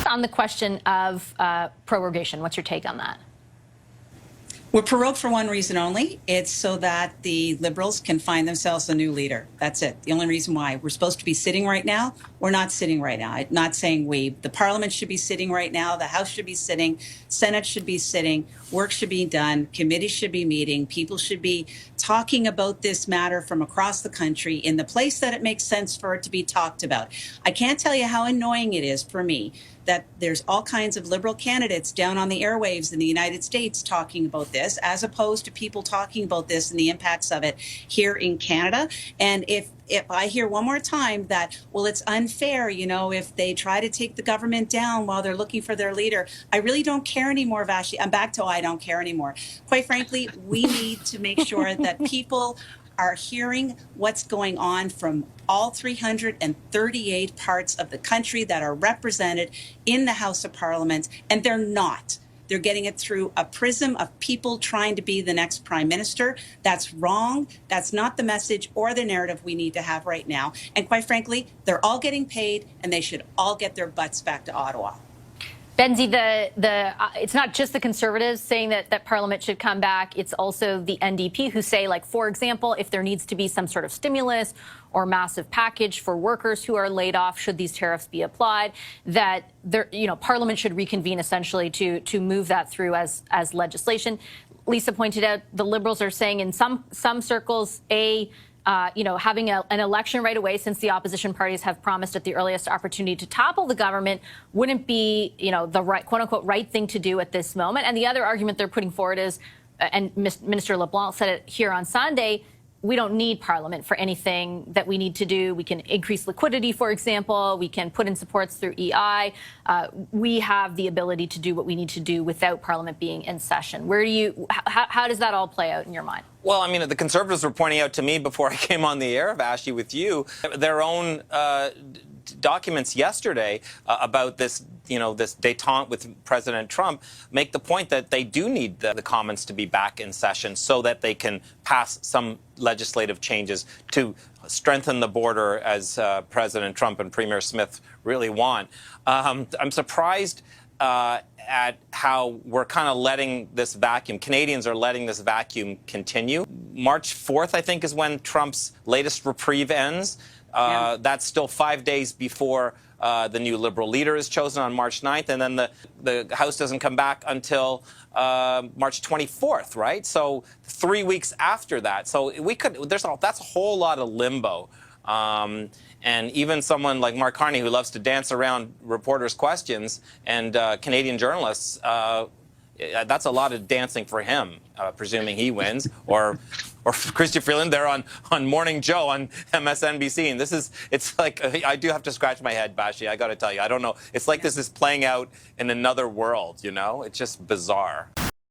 on the question of prorogation? What's your take on that? We're prorogued for one reason only. It's so that the Liberals can find themselves a new leader. That's it. The only reason why. We're supposed to be sitting right now. We're not sitting right now. I'm not saying we. The Parliament should be sitting right now. The House should be sitting. Senate should be sitting. Work should be done. Committees should be meeting. People should be talking about this matter from across the country in the place that it makes sense for it to be talked about. I can't tell you how annoying it is for me that there's all kinds of Liberal candidates down on the airwaves in the United States talking about this, as opposed to people talking about this and the impacts of it here in Canada. And if I hear one more time that, well, it's unfair, you know, if they try to take the government down while they're looking for their leader, I really don't care anymore, Vassy. I'm back to I don't care anymore. Quite frankly, we need to make sure that people are hearing what's going on from all 338 parts of the country that are represented in the House of Parliament, and they're not. They're getting it through a prism of people trying to be the next prime minister. That's wrong. That's not the message or the narrative we need to have right now. And quite frankly, they're all getting paid, and they should all get their butts back to Ottawa. Benzie, it's not just the Conservatives saying that Parliament should come back. It's also the NDP who say, like, for example, if there needs to be some sort of stimulus or massive package for workers who are laid off, should these tariffs be applied, that Parliament should reconvene essentially to move that through as legislation. Lisa pointed out the Liberals are saying in some circles, having an election right away, since the opposition parties have promised at the earliest opportunity to topple the government, wouldn't be, the right, quote unquote, right thing to do at this moment. And the other argument they're putting forward is, and Minister LeBlanc said it here on Sunday, we don't need Parliament for anything that we need to do. We can increase liquidity, for example. We can put in supports through EI. We have the ability to do what we need to do without Parliament being in session. How does that all play out in your mind? Well, I mean, the Conservatives were pointing out to me before I came on the air, Vassy, with you, their own documents yesterday about this, this détente with President Trump, make the point that they do need the Commons to be back in session so that they can pass some legislative changes to strengthen the border, as President Trump and Premier Smith really want. I'm surprised at how we're kind of letting this vacuum, Canadians are letting this vacuum continue. March 4th, I think, is when Trump's latest reprieve ends. That's still 5 days before the new Liberal leader is chosen on March 9th, and then the House doesn't come back until March 24th, right? So 3 weeks after that. So that's a whole lot of limbo. And even someone like Mark Carney, who loves to dance around reporters' questions and Canadian journalists, that's a lot of dancing for him, presuming he wins. Or Chrystia Freeland, they're on Morning Joe on MSNBC. And it's like, I do have to scratch my head, Vassy. I got to tell you, I don't know. It's like this is playing out in another world, It's just bizarre.